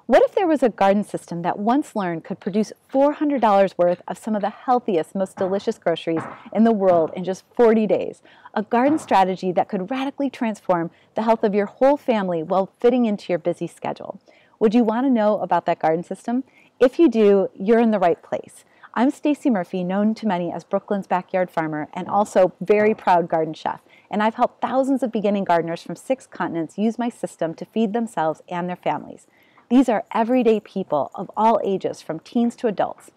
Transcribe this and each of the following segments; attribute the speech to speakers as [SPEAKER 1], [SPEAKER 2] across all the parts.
[SPEAKER 1] What if there was a garden system that once learned could produce $400 worth of some of the healthiest, most delicious groceries in the world in just 40 days? A garden strategy that could radically transform the health of your whole family while fitting into your busy schedule. Would you want to know about that garden system? If you do, you're in the right place. I'm Stacey Murphy, known to many as Brooklyn's backyard farmer and also very proud garden chef. And I've helped thousands of beginning gardeners from 6 continents use my system to feed themselves and their families. These are everyday people of all ages, from teens to adults.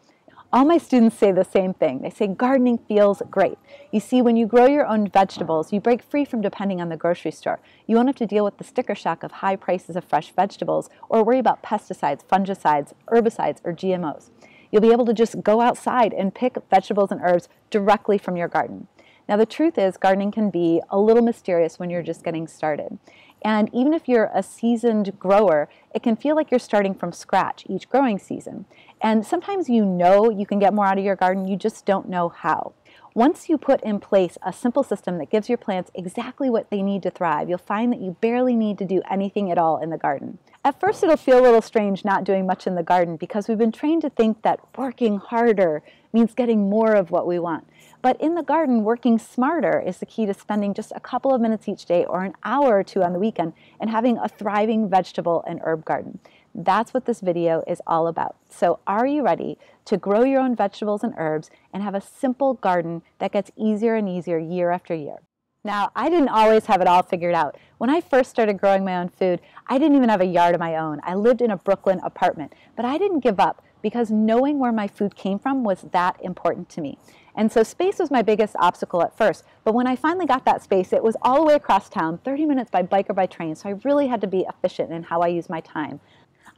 [SPEAKER 1] All my students say the same thing. They say gardening feels great. You see, when you grow your own vegetables, you break free from depending on the grocery store. You won't have to deal with the sticker shock of high prices of fresh vegetables or worry about pesticides, fungicides, herbicides, or GMOs. You'll be able to just go outside and pick vegetables and herbs directly from your garden. Now, the truth is, gardening can be a little mysterious when you're just getting started. And even if you're a seasoned grower, it can feel like you're starting from scratch each growing season. And sometimes you know you can get more out of your garden, you just don't know how. Once you put in place a simple system that gives your plants exactly what they need to thrive, you'll find that you barely need to do anything at all in the garden. At first, it'll feel a little strange not doing much in the garden because we've been trained to think that working harder means getting more of what we want. But in the garden, working smarter is the key to spending just a couple of minutes each day or an hour or two on the weekend and having a thriving vegetable and herb garden. That's what this video is all about. So are you ready to grow your own vegetables and herbs and have a simple garden that gets easier and easier year after year? Now, I didn't always have it all figured out. When I first started growing my own food, I didn't even have a yard of my own. I lived in a Brooklyn apartment, but I didn't give up because knowing where my food came from was that important to me. And so space was my biggest obstacle at first, but when I finally got that space, it was all the way across town, 30 minutes by bike or by train, so I really had to be efficient in how I used my time.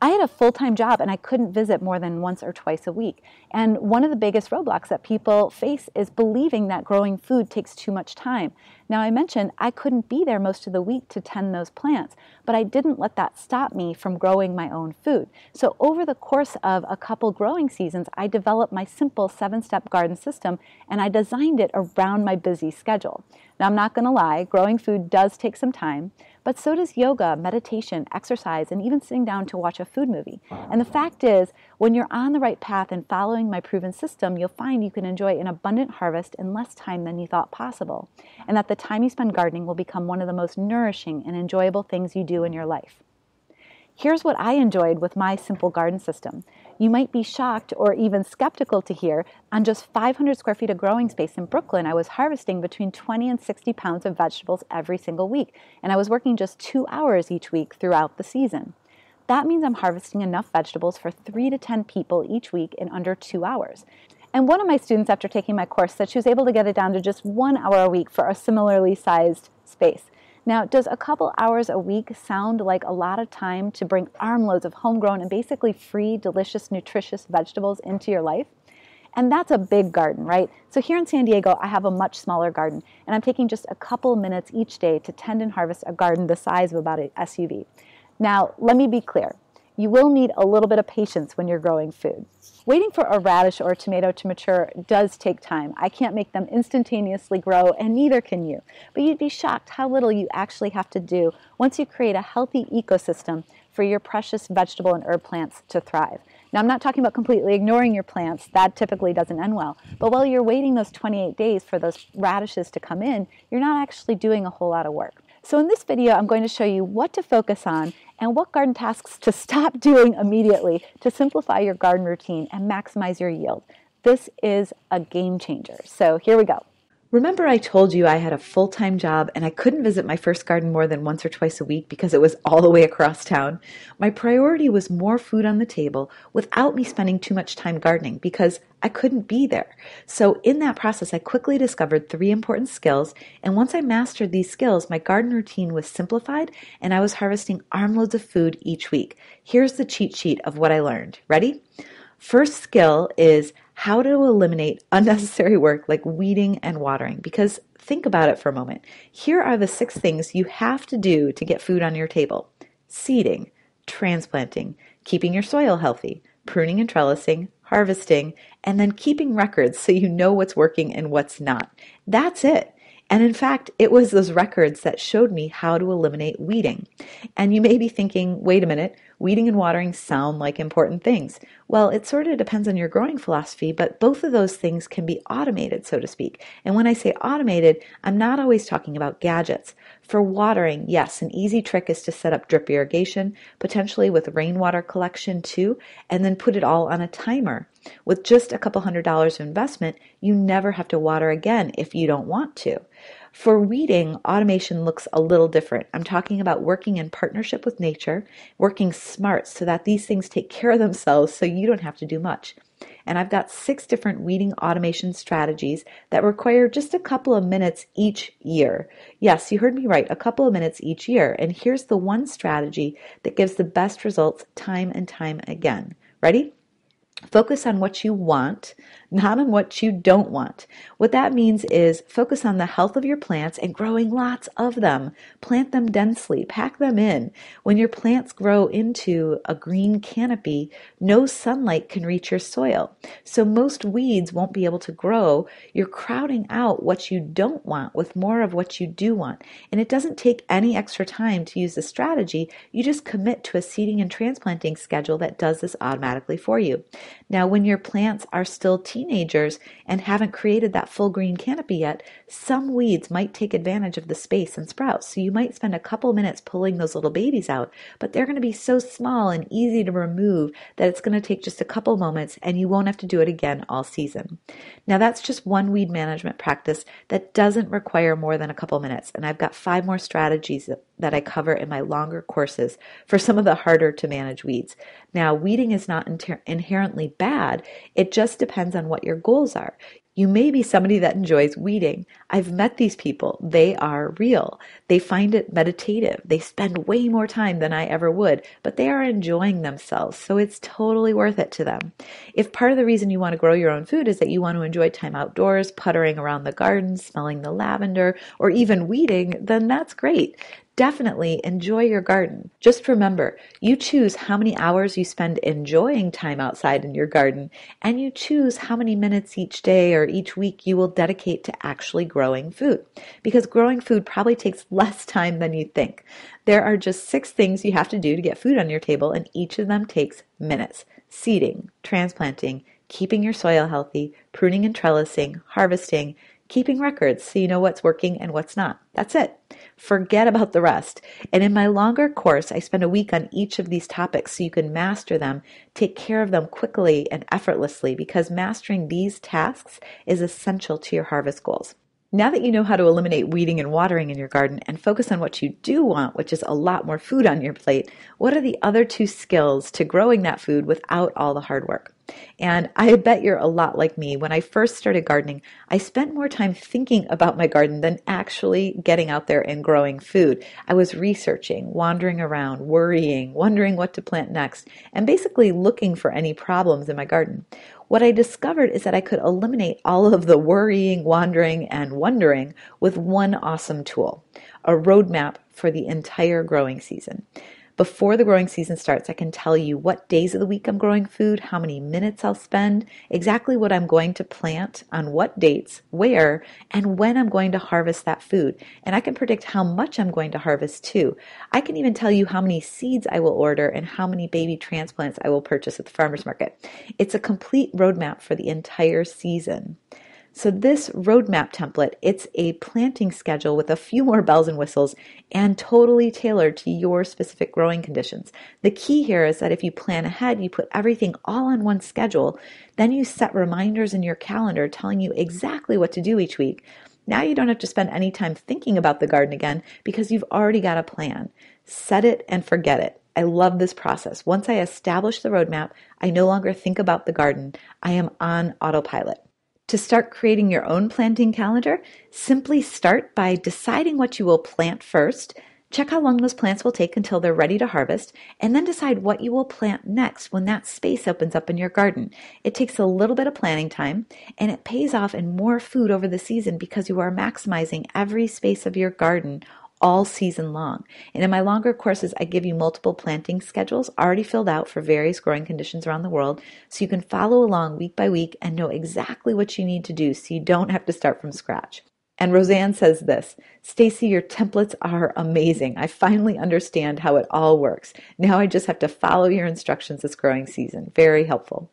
[SPEAKER 1] I had a full-time job and I couldn't visit more than once or twice a week. And one of the biggest roadblocks that people face is believing that growing food takes too much time. Now, I mentioned I couldn't be there most of the week to tend those plants, but I didn't let that stop me from growing my own food. So over the course of a couple growing seasons, I developed my simple 7-step garden system and I designed it around my busy schedule. Now, I'm not going to lie, growing food does take some time, but so does yoga, meditation, exercise, and even sitting down to watch a food movie. And the fact is, when you're on the right path and following my proven system, you'll find you can enjoy an abundant harvest in less time than you thought possible, and that the time you spend gardening will become one of the most nourishing and enjoyable things you do in your life. Here's what I enjoyed with my simple garden system. You might be shocked or even skeptical to hear, on just 500 square feet of growing space in Brooklyn, I was harvesting between 20 and 60 pounds of vegetables every single week, and I was working just 2 hours each week throughout the season. That means I'm harvesting enough vegetables for 3 to 10 people each week in under 2 hours. And one of my students, after taking my course, said she was able to get it down to just 1 hour a week for a similarly sized space. Now, does a couple hours a week sound like a lot of time to bring armloads of homegrown and basically free, delicious, nutritious vegetables into your life? And that's a big garden, right? So here in San Diego, I have a much smaller garden, and I'm taking just a couple minutes each day to tend and harvest a garden the size of about an SUV. Now, let me be clear. You will need a little bit of patience when you're growing food. Waiting for a radish or a tomato to mature does take time. I can't make them instantaneously grow, and neither can you. But you'd be shocked how little you actually have to do once you create a healthy ecosystem for your precious vegetable and herb plants to thrive. Now, I'm not talking about completely ignoring your plants. That typically doesn't end well. But while you're waiting those 28 days for those radishes to come in, you're not actually doing a whole lot of work. So in this video, I'm going to show you what to focus on and what garden tasks to stop doing immediately to simplify your garden routine and maximize your yield. This is a game changer. So here we go. Remember I told you I had a full-time job and I couldn't visit my first garden more than once or twice a week because it was all the way across town? My priority was more food on the table without me spending too much time gardening because I couldn't be there. So in that process, I quickly discovered 3 important skills, and once I mastered these skills, my garden routine was simplified and I was harvesting armloads of food each week. Here's the cheat sheet of what I learned. Ready? First skill is how to eliminate unnecessary work like weeding and watering, because think about it for a moment. Here are the 6 things you have to do to get food on your table: seeding, transplanting, keeping your soil healthy, pruning and trellising, harvesting, and then keeping records so you know what's working and what's not. That's it. And in fact, it was those records that showed me how to eliminate weeding. And you may be thinking, wait a minute, Weeding and watering sound like important things. Well, it sort of depends on your growing philosophy, but both of those things can be automated, so to speak. And when I say automated, I'm not always talking about gadgets. For watering, yes, an easy trick is to set up drip irrigation, potentially with rainwater collection too, and then put it all on a timer. With just a couple $100 of investment, you never have to water again if you don't want to. For weeding, automation looks a little different. I'm talking about working in partnership with nature, working smart so that these things take care of themselves so you don't have to do much. And I've got 6 different weeding automation strategies that require just a couple of minutes each year. Yes, you heard me right, a couple of minutes each year. And here's the one strategy that gives the best results time and time again. Ready? Focus on what you want, not on what you don't want. What that means is focus on the health of your plants and growing lots of them. Plant them densely, pack them in. When your plants grow into a green canopy, no sunlight can reach your soil. So most weeds won't be able to grow. You're crowding out what you don't want with more of what you do want. And it doesn't take any extra time to use the strategy. You just commit to a seeding and transplanting schedule that does this automatically for you. Now, when your plants are still teenagers and haven't created that full green canopy yet, some weeds might take advantage of the space and sprout. So you might spend a couple minutes pulling those little babies out, but they're going to be so small and easy to remove that it's going to take just a couple moments and you won't have to do it again all season. Now, that's just one weed management practice that doesn't require more than a couple minutes. And I've got 5 more strategies that I cover in my longer courses for some of the harder to manage weeds. Now, weeding is not inherently bad. It just depends on what your goals are. You may be somebody that enjoys weeding. I've met these people. They are real. They find it meditative. They spend way more time than I ever would, but they are enjoying themselves, so it's totally worth it to them. If part of the reason you want to grow your own food is that you want to enjoy time outdoors, puttering around the garden, smelling the lavender, or even weeding, then that's great. Definitely enjoy your garden. Just remember, you choose how many hours you spend enjoying time outside in your garden, and you choose how many minutes each day or each week you will dedicate to actually growing food. Because growing food probably takes less time than you think. There are just 6 things you have to do to get food on your table, and each of them takes minutes. Seeding, transplanting, keeping your soil healthy, pruning and trellising, harvesting, keeping records so you know what's working and what's not. That's it. Forget about the rest. And in my longer course, I spend a week on each of these topics so you can master them, take care of them quickly and effortlessly, because mastering these tasks is essential to your harvest goals. Now that you know how to eliminate weeding and watering in your garden and focus on what you do want, which is a lot more food on your plate, what are the other 2 skills to growing that food without all the hard work? And I bet you're a lot like me. When I first started gardening, I spent more time thinking about my garden than actually getting out there and growing food. I was researching, wandering around, worrying, wondering what to plant next, and basically looking for any problems in my garden. What I discovered is that I could eliminate all of the worrying, wandering, and wondering with one awesome tool, a roadmap for the entire growing season. Before the growing season starts, I can tell you what days of the week I'm growing food, how many minutes I'll spend, exactly what I'm going to plant, on what dates, where, and when I'm going to harvest that food. And I can predict how much I'm going to harvest too. I can even tell you how many seeds I will order and how many baby transplants I will purchase at the farmer's market. It's a complete roadmap for the entire season. So this roadmap template, it's a planting schedule with a few more bells and whistles and totally tailored to your specific growing conditions. The key here is that if you plan ahead, you put everything all on one schedule, then you set reminders in your calendar telling you exactly what to do each week. Now you don't have to spend any time thinking about the garden again because you've already got a plan. Set it and forget it. I love this process. Once I establish the roadmap, I no longer think about the garden. I am on autopilot. To start creating your own planting calendar, simply start by deciding what you will plant first, check how long those plants will take until they're ready to harvest, and then decide what you will plant next when that space opens up in your garden. It takes a little bit of planning time, and it pays off in more food over the season because you are maximizing every space of your garden all season long. And in my longer courses, I give you multiple planting schedules already filled out for various growing conditions around the world, so you can follow along week by week and know exactly what you need to do so you don't have to start from scratch. And Roseanne says this, Stacy, your templates are amazing. I finally understand how it all works. Now I just have to follow your instructions this growing season. Very helpful.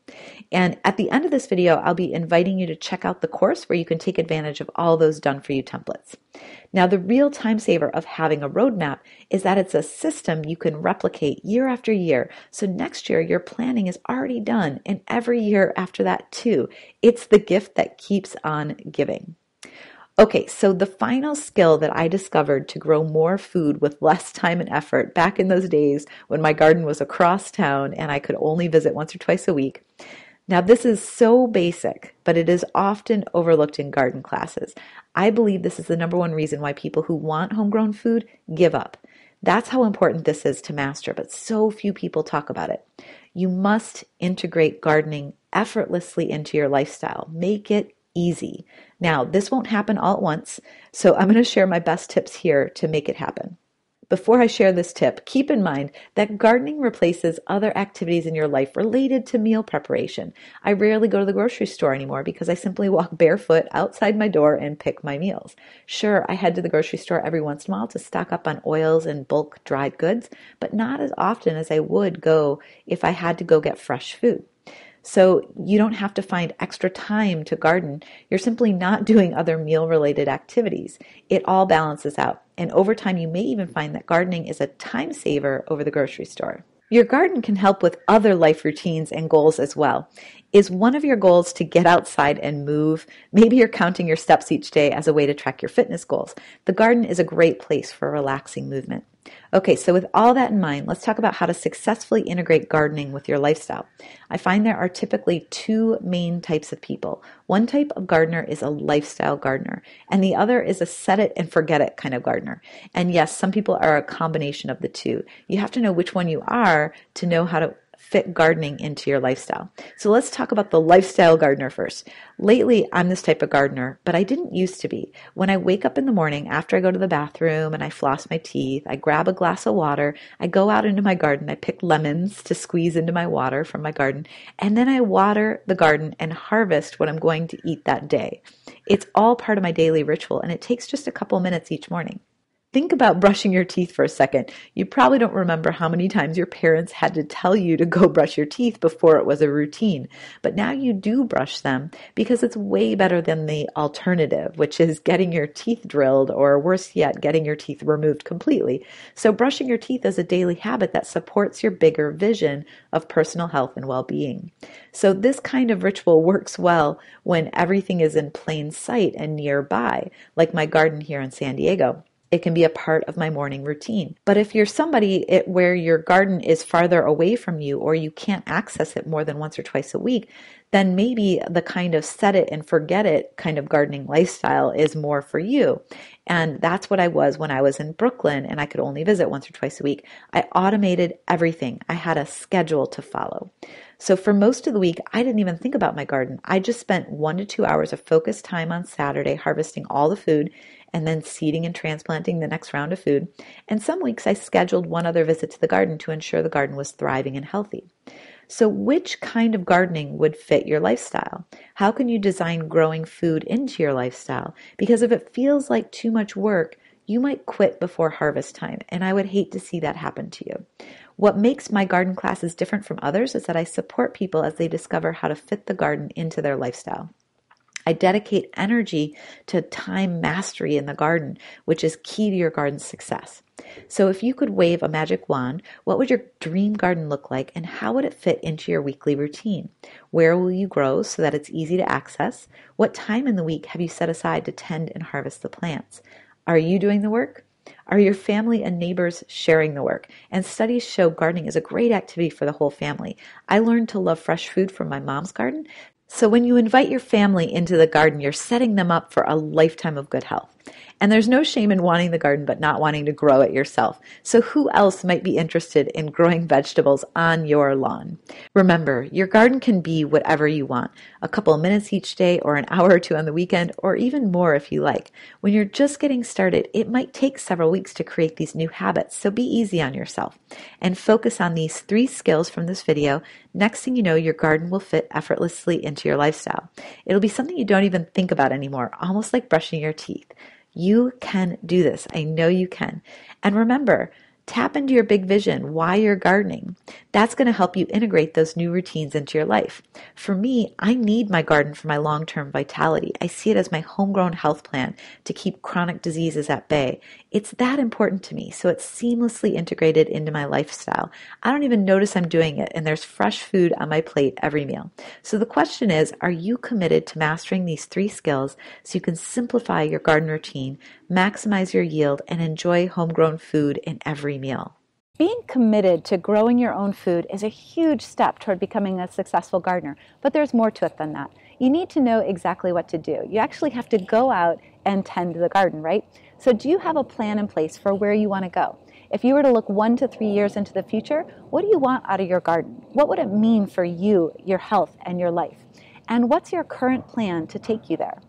[SPEAKER 1] And at the end of this video, I'll be inviting you to check out the course where you can take advantage of all those done for you templates. Now, the real time saver of having a roadmap is that it's a system you can replicate year after year. So next year, your planning is already done, and every year after that too. It's the gift that keeps on giving. Okay, so the final skill that I discovered to grow more food with less time and effort back in those days when my garden was across town and I could only visit once or twice a week. Now, this is so basic, but it is often overlooked in garden classes. I believe this is the number one reason why people who want homegrown food give up. That's how important this is to master, but so few people talk about it. You must integrate gardening effortlessly into your lifestyle. Make it easy. Now, this won't happen all at once, so I'm going to share my best tips here to make it happen. Before I share this tip, keep in mind that gardening replaces other activities in your life related to meal preparation. I rarely go to the grocery store anymore because I simply walk barefoot outside my door and pick my meals. Sure, I head to the grocery store every once in a while to stock up on oils and bulk dried goods, but not as often as I would go if I had to go get fresh food. So you don't have to find extra time to garden. You're simply not doing other meal-related activities. It all balances out. And over time, you may even find that gardening is a time saver over the grocery store. Your garden can help with other life routines and goals as well. Is one of your goals to get outside and move? Maybe you're counting your steps each day as a way to track your fitness goals. The garden is a great place for relaxing movement. Okay, so with all that in mind, let's talk about how to successfully integrate gardening with your lifestyle. I find there are typically two main types of people. One type of gardener is a lifestyle gardener, and the other is a set it and forget it kind of gardener. And yes, some people are a combination of the two. You have to know which one you are to know how to fit gardening into your lifestyle. So let's talk about the lifestyle gardener first. Lately, I'm this type of gardener, but I didn't used to be. When I wake up in the morning, after I go to the bathroom and I floss my teeth, I grab a glass of water, I go out into my garden, I pick lemons to squeeze into my water from my garden, and then I water the garden and harvest what I'm going to eat that day. It's all part of my daily ritual, and it takes just a couple minutes each morning. Think about brushing your teeth for a second. You probably don't remember how many times your parents had to tell you to go brush your teeth before it was a routine. But now you do brush them because it's way better than the alternative, which is getting your teeth drilled or worse yet, getting your teeth removed completely. So brushing your teeth is a daily habit that supports your bigger vision of personal health and well-being. So this kind of ritual works well when everything is in plain sight and nearby, like my garden here in San Diego. It can be a part of my morning routine. But if you're somebody where your garden is farther away from you or you can't access it more than once or twice a week, then maybe the kind of set it and forget it kind of gardening lifestyle is more for you. And that's what I was when I was in Brooklyn and I could only visit once or twice a week. I automated everything. I had a schedule to follow. So for most of the week, I didn't even think about my garden. I just spent 1 to 2 hours of focused time on Saturday harvesting all the food and then seeding and transplanting the next round of food. And some weeks I scheduled one other visit to the garden to ensure the garden was thriving and healthy. So which kind of gardening would fit your lifestyle? How can you design growing food into your lifestyle? Because if it feels like too much work, you might quit before harvest time, and I would hate to see that happen to you. What makes my garden classes different from others is that I support people as they discover how to fit the garden into their lifestyle. I dedicate energy to time mastery in the garden, which is key to your garden's success. So if you could wave a magic wand, what would your dream garden look like and how would it fit into your weekly routine? Where will you grow so that it's easy to access? What time in the week have you set aside to tend and harvest the plants? Are you doing the work? Are your family and neighbors sharing the work? And studies show gardening is a great activity for the whole family. I learned to love fresh food from my mom's garden. So when you invite your family into the garden, you're setting them up for a lifetime of good health. And there's no shame in wanting the garden but not wanting to grow it yourself. So who else might be interested in growing vegetables on your lawn? Remember, your garden can be whatever you want. A couple of minutes each day, or an hour or two on the weekend, or even more if you like. When you're just getting started, it might take several weeks to create these new habits, so be easy on yourself. And focus on these 3 skills from this video. Next thing you know, your garden will fit effortlessly into your lifestyle. It'll be something you don't even think about anymore, almost like brushing your teeth. You can do this. I know you can. And remember, tap into your big vision, why you're gardening. That's going to help you integrate those new routines into your life. For me, I need my garden for my long-term vitality. I see it as my homegrown health plan to keep chronic diseases at bay. It's that important to me, so it's seamlessly integrated into my lifestyle. I don't even notice I'm doing it, and there's fresh food on my plate every meal. So the question is, are you committed to mastering these 3 skills so you can simplify your garden routine, maximize your yield, and enjoy homegrown food in every meal? Being committed to growing your own food is a huge step toward becoming a successful gardener, but there's more to it than that. You need to know exactly what to do. You actually have to go out and tend the garden, right? So do you have a plan in place for where you want to go? If you were to look 1 to 3 years into the future, what do you want out of your garden? What would it mean for you, your health, and your life? And what's your current plan to take you there?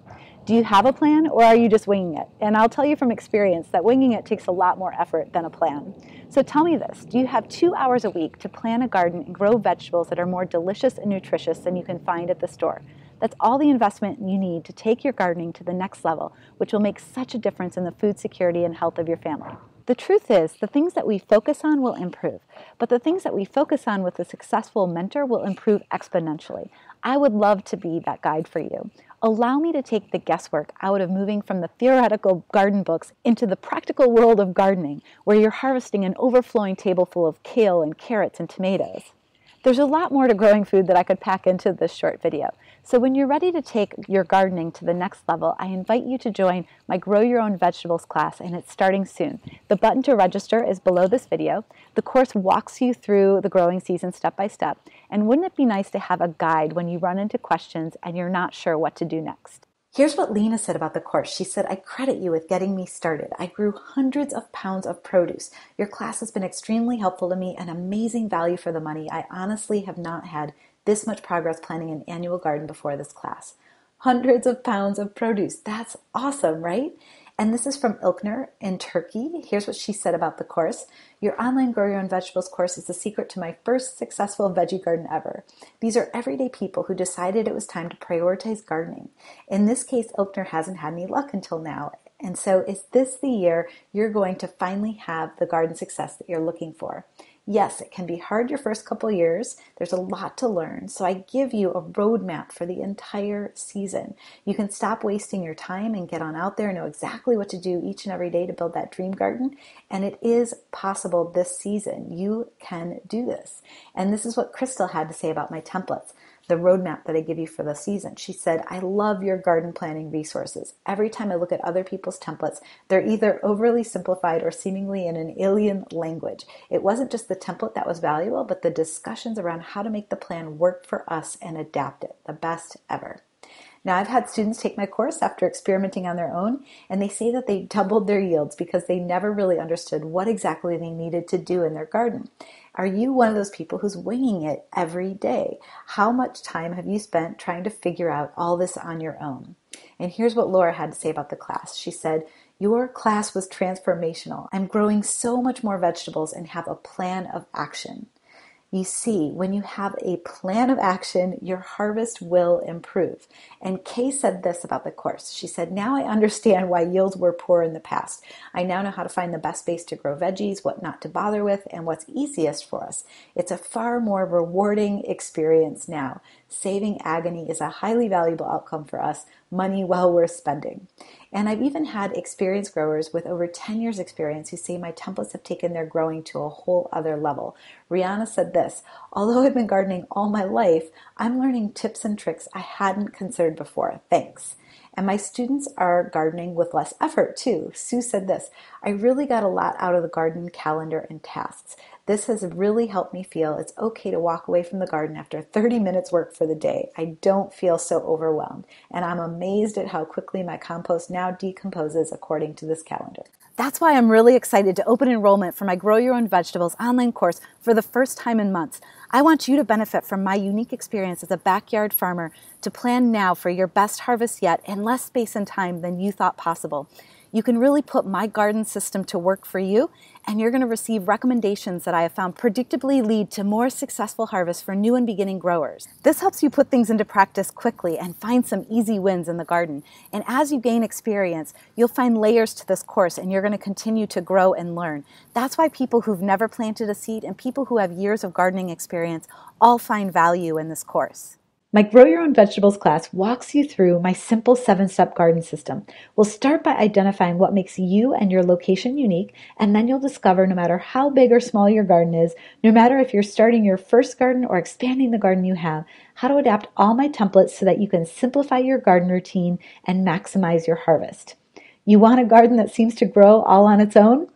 [SPEAKER 1] Do you have a plan, or are you just winging it? And I'll tell you from experience that winging it takes a lot more effort than a plan. So tell me this, do you have 2 hours a week to plant a garden and grow vegetables that are more delicious and nutritious than you can find at the store? That's all the investment you need to take your gardening to the next level, which will make such a difference in the food security and health of your family. The truth is, the things that we focus on will improve, but the things that we focus on with a successful mentor will improve exponentially. I would love to be that guide for you. Allow me to take the guesswork out of moving from the theoretical garden books into the practical world of gardening, where you're harvesting an overflowing table full of kale and carrots and tomatoes. There's a lot more to growing food that I could pack into this short video. So when you're ready to take your gardening to the next level, I invite you to join my Grow Your Own Vegetables class, and it's starting soon. The button to register is below this video. The course walks you through the growing season step by step, and wouldn't it be nice to have a guide when you run into questions and you're not sure what to do next? Here's what Lena said about the course. She said, I credit you with getting me started. I grew hundreds of pounds of produce. Your class has been extremely helpful to me and amazing value for the money. I honestly have not had this much progress planning an annual garden before this class. Hundreds of pounds of produce. That's awesome, right? And this is from Ilknur in Turkey. Here's what she said about the course. Your online Grow Your Own Vegetables course is the secret to my first successful veggie garden ever. These are everyday people who decided it was time to prioritize gardening. In this case, Ilknur hasn't had any luck until now. And so is this the year you're going to finally have the garden success that you're looking for? Yes, it can be hard your first couple years. There's a lot to learn. So I give you a roadmap for the entire season. You can stop wasting your time and get on out there and know exactly what to do each and every day to build that dream garden. And it is possible this season. You can do this. And this is what Crystal had to say about my templates, the roadmap that I give you for the season. She said, I love your garden planning resources. Every time I look at other people's templates, they're either overly simplified or seemingly in an alien language. It wasn't just the template that was valuable, but the discussions around how to make the plan work for us and adapt it. The best ever. Now, I've had students take my course after experimenting on their own, and they say that they doubled their yields because they never really understood what exactly they needed to do in their garden. Are you one of those people who's winging it every day? How much time have you spent trying to figure out all this on your own? And here's what Laura had to say about the class. She said, your class was transformational. I'm growing so much more vegetables and have a plan of action. You see, when you have a plan of action, your harvest will improve. And Kay said this about the course. She said, now I understand why yields were poor in the past. I now know how to find the best space to grow veggies, what not to bother with, and what's easiest for us. It's a far more rewarding experience now. Saving agony is a highly valuable outcome for us, money well worth spending. And I've even had experienced growers with over 10 years experience who say my templates have taken their growing to a whole other level. Rihanna said this, although I've been gardening all my life, I'm learning tips and tricks I hadn't considered before. Thanks. And my students are gardening with less effort too. Sue said this, I really got a lot out of the garden calendar and tasks. This has really helped me feel it's okay to walk away from the garden after 30 minutes work for the day. I don't feel so overwhelmed, and I'm amazed at how quickly my compost now decomposes according to this calendar. That's why I'm really excited to open enrollment for my Grow Your Own Vegetables online course for the first time in months. I want you to benefit from my unique experience as a backyard farmer to plan now for your best harvest yet in less space and time than you thought possible. You can really put my garden system to work for you, and you're going to receive recommendations that I have found predictably lead to more successful harvests for new and beginning growers. This helps you put things into practice quickly and find some easy wins in the garden. And as you gain experience, you'll find layers to this course, and you're going to continue to grow and learn. That's why people who've never planted a seed and people who have years of gardening experience all find value in this course. My Grow Your Own Vegetables class walks you through my simple 7-step garden system. We'll start by identifying what makes you and your location unique, and then you'll discover no matter how big or small your garden is, no matter if you're starting your first garden or expanding the garden you have, how to adapt all my templates so that you can simplify your garden routine and maximize your harvest. You want a garden that seems to grow all on its own?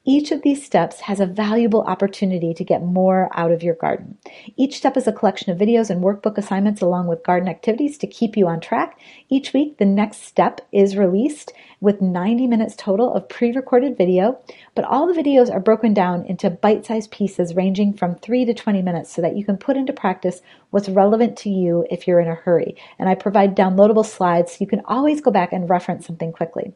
[SPEAKER 1] Each of these steps has a valuable opportunity to get more out of your garden. Each step is a collection of videos and workbook assignments along with garden activities to keep you on track. Each week, the next step is released with 90 minutes total of pre-recorded video, but all the videos are broken down into bite-sized pieces ranging from 3 to 20 minutes so that you can put into practice what's relevant to you if you're in a hurry. And I provide downloadable slides so you can always go back and reference something quickly.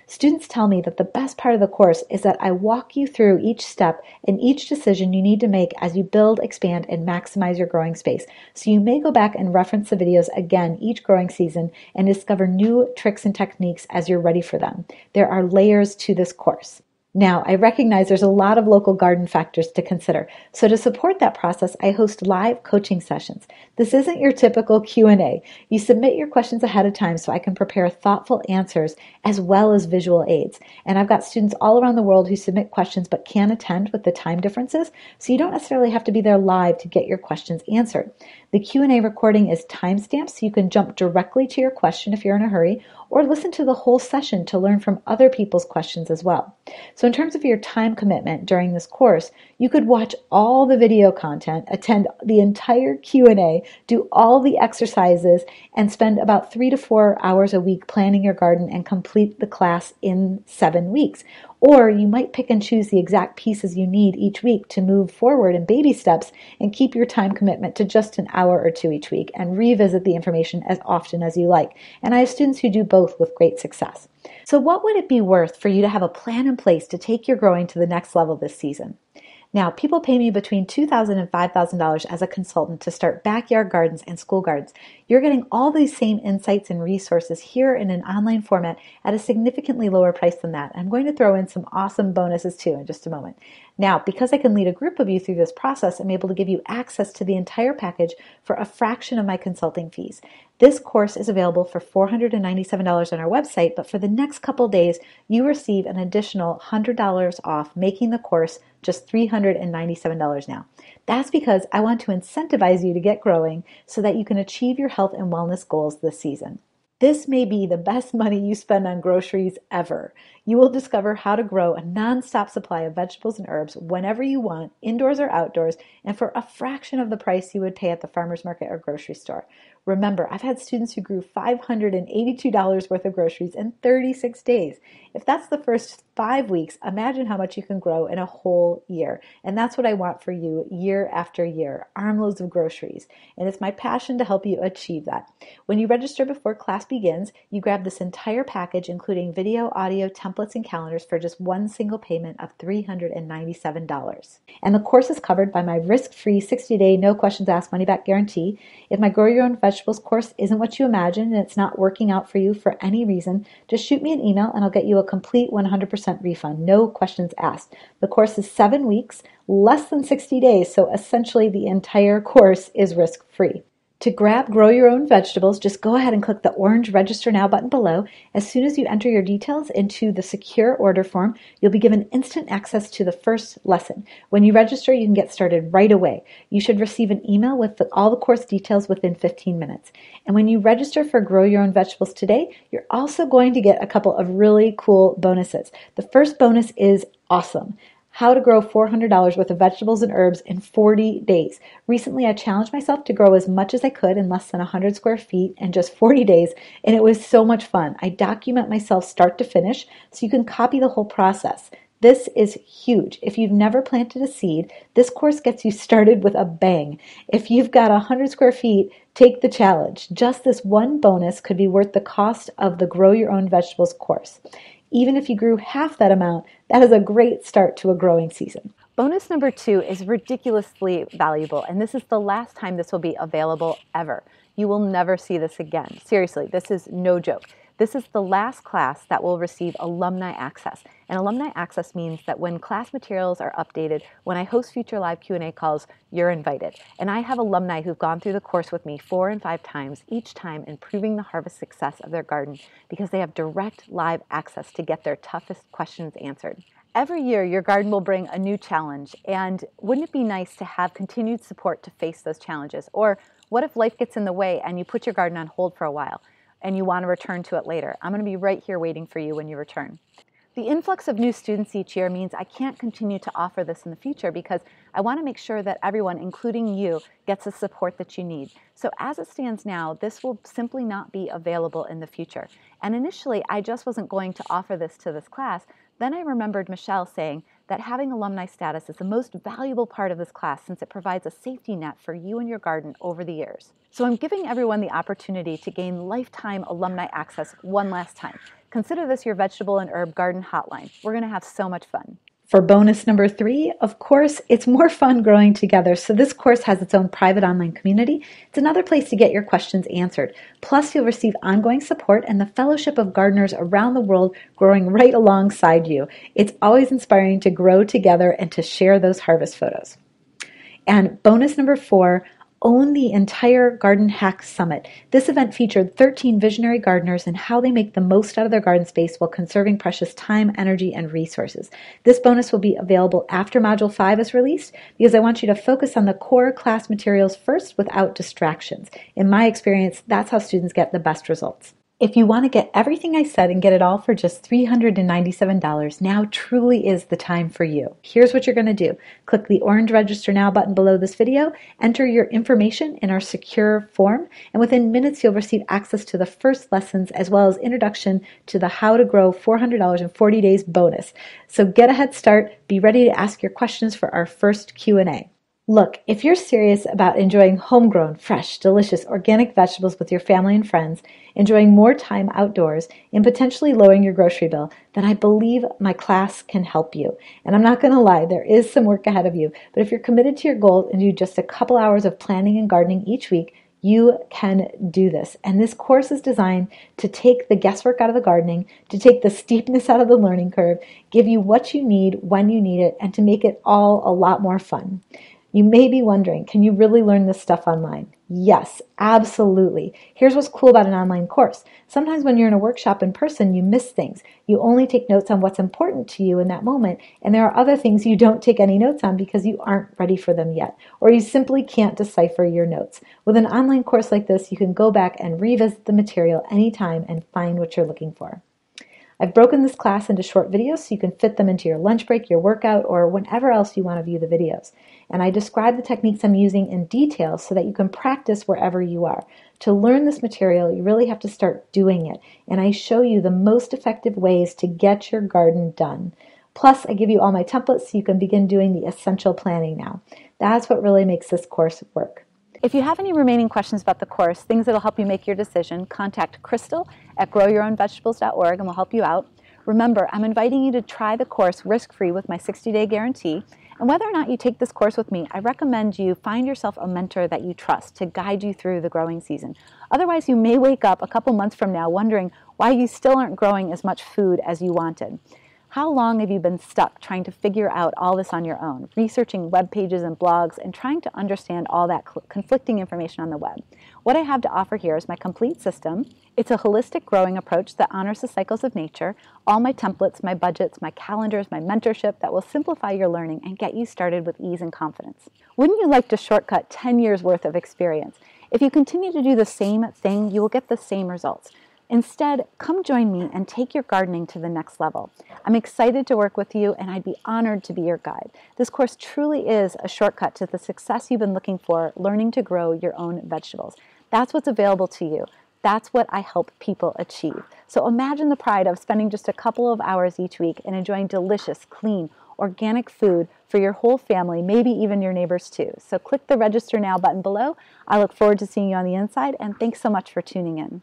[SPEAKER 1] Students tell me that the best part of the course is that I walk you through each step and each decision you need to make as you build, expand, and maximize your growing space. So you may go back and reference the videos again each growing season and discover new tricks and techniques as you're ready for them. There are layers to this course. Now, I recognize there's a lot of local garden factors to consider. So to support that process, I host live coaching sessions. This isn't your typical Q&A. You submit your questions ahead of time so I can prepare thoughtful answers as well as visual aids. And I've got students all around the world who submit questions but can't attend with the time differences, so you don't necessarily have to be there live to get your questions answered. The Q&A recording is timestamped so you can jump directly to your question if you're in a hurry, or listen to the whole session to learn from other people's questions as well. So in terms of your time commitment during this course, you could watch all the video content, attend the entire Q&A, do all the exercises, and spend about 3 to 4 hours a week planning your garden and complete the class in 7 weeks. Or you might pick and choose the exact pieces you need each week to move forward in baby steps and keep your time commitment to just an hour or 2 each week and revisit the information as often as you like. And I have students who do both with great success. So what would it be worth for you to have a plan in place to take your growing to the next level this season? Now, people pay me between $2,000 and $5,000 as a consultant to start backyard gardens and school gardens. You're getting all these same insights and resources here in an online format at a significantly lower price than that. I'm going to throw in some awesome bonuses too in just a moment. Now, because I can lead a group of you through this process, I'm able to give you access to the entire package for a fraction of my consulting fees. This course is available for $497 on our website, but for the next couple days, you receive an additional $100 off, making the course just $397 now. That's because I want to incentivize you to get growing so that you can achieve your health and wellness goals this season. This may be the best money you spend on groceries ever. You will discover how to grow a non-stop supply of vegetables and herbs whenever you want, indoors or outdoors, and for a fraction of the price you would pay at the farmer's market or grocery store. Remember, I've had students who grew $582 worth of groceries in 36 days. If that's the first 5 weeks, imagine how much you can grow in a whole year. And that's what I want for you year after year, armloads of groceries. And it's my passion to help you achieve that. When you register before class begins, you grab this entire package, including video, audio, templates, and calendars for just one single payment of $397. And the course is covered by my risk-free 60-day, no questions asked, money-back guarantee. If my Grow Your Own Vegetables course isn't what you imagined and it's not working out for you for any reason, just shoot me an email and I'll get you a complete 100% refund, no questions asked. The course is 7 weeks, less than 60 days, so essentially the entire course is risk-free. To grab Grow Your Own Vegetables, just go ahead and click the orange Register Now button below. As soon as you enter your details into the secure order form, you'll be given instant access to the first lesson. When you register, you can get started right away. You should receive an email with all the course details within 15 minutes. And when you register for Grow Your Own Vegetables today, you're also going to get a couple of really cool bonuses. The first bonus is awesome. How to grow $400 worth of vegetables and herbs in 40 days. Recently, I challenged myself to grow as much as I could in less than 100 square feet in just 40 days, and it was so much fun. I document myself start to finish so you can copy the whole process. This is huge. If you've never planted a seed, this course gets you started with a bang. If you've got 100 square feet, take the challenge. Just this one bonus could be worth the cost of the Grow Your Own Vegetables course. Even if you grew half that amount, that is a great start to a growing season. Bonus number 2 is ridiculously valuable, and this is the last time this will be available ever. You will never see this again. Seriously, this is no joke. This is the last class that will receive alumni access. And alumni access means that when class materials are updated, when I host future live Q&A calls, you're invited. And I have alumni who've gone through the course with me 4 and 5 times, each time improving the harvest success of their garden because they have direct live access to get their toughest questions answered. Every year, your garden will bring a new challenge, and wouldn't it be nice to have continued support to face those challenges? Or what if life gets in the way and you put your garden on hold for a while and you want to return to it later? I'm going to be right here waiting for you when you return. The influx of new students each year means I can't continue to offer this in the future because I want to make sure that everyone, including you, gets the support that you need. So as it stands now, this will simply not be available in the future. And initially, I just wasn't going to offer this to this class. Then I remembered Michelle saying that having alumni status is the most valuable part of this class since it provides a safety net for you and your garden over the years. So I'm giving everyone the opportunity to gain lifetime alumni access one last time. Consider this your vegetable and herb garden hotline. We're going to have so much fun. For bonus number 3, of course, it's more fun growing together. So this course has its own private online community. It's another place to get your questions answered. Plus, you'll receive ongoing support and the fellowship of gardeners around the world growing right alongside you. It's always inspiring to grow together and to share those harvest photos. And bonus number 4, own the entire Garden Hack Summit. This event featured 13 visionary gardeners and how they make the most out of their garden space while conserving precious time, energy, and resources. This bonus will be available after Module 5 is released because I want you to focus on the core class materials first without distractions. In my experience, that's how students get the best results. If you want to get everything I said and get it all for just $397, now truly is the time for you. Here's what you're going to do. Click the orange Register Now button below this video, enter your information in our secure form, and within minutes you'll receive access to the first lessons as well as introduction to the How to Grow $400 in 40 Days bonus. So get a head start, be ready to ask your questions for our first Q&A. Look, if you're serious about enjoying homegrown, fresh, delicious, organic vegetables with your family and friends, enjoying more time outdoors, and potentially lowering your grocery bill, then I believe my class can help you. And I'm not going to lie, there is some work ahead of you. But if you're committed to your goal and do just a couple hours of planning and gardening each week, you can do this. And this course is designed to take the guesswork out of the gardening, to take the steepness out of the learning curve, give you what you need when you need it, and to make it all a lot more fun. You may be wondering, can you really learn this stuff online? Yes, absolutely. Here's what's cool about an online course. Sometimes when you're in a workshop in person, you miss things. You only take notes on what's important to you in that moment, and there are other things you don't take any notes on because you aren't ready for them yet, or you simply can't decipher your notes. With an online course like this, you can go back and revisit the material anytime and find what you're looking for. I've broken this class into short videos so you can fit them into your lunch break, your workout, or whenever else you want to view the videos. And I describe the techniques I'm using in detail so that you can practice wherever you are. To learn this material, you really have to start doing it. And I show you the most effective ways to get your garden done. Plus, I give you all my templates so you can begin doing the essential planning now. That's what really makes this course work. If you have any remaining questions about the course, things that will help you make your decision, contact Crystal at growyourownvegetables.org and we'll help you out. Remember, I'm inviting you to try the course risk-free with my 60-day guarantee. And whether or not you take this course with me, I recommend you find yourself a mentor that you trust to guide you through the growing season. Otherwise, you may wake up a couple months from now wondering why you still aren't growing as much food as you wanted. How long have you been stuck trying to figure out all this on your own, researching web pages and blogs and trying to understand all that conflicting information on the web? What I have to offer here is my complete system. It's a holistic growing approach that honors the cycles of nature, all my templates, my budgets, my calendars, my mentorship that will simplify your learning and get you started with ease and confidence. Wouldn't you like to shortcut 10 years worth of experience? If you continue to do the same thing, you will get the same results. Instead, come join me and take your gardening to the next level. I'm excited to work with you, and I'd be honored to be your guide. This course truly is a shortcut to the success you've been looking for, learning to grow your own vegetables. That's what's available to you. That's what I help people achieve. So imagine the pride of spending just a couple of hours each week and enjoying delicious, clean, organic food for your whole family, maybe even your neighbors too. So click the Register Now button below. I look forward to seeing you on the inside, and thanks so much for tuning in.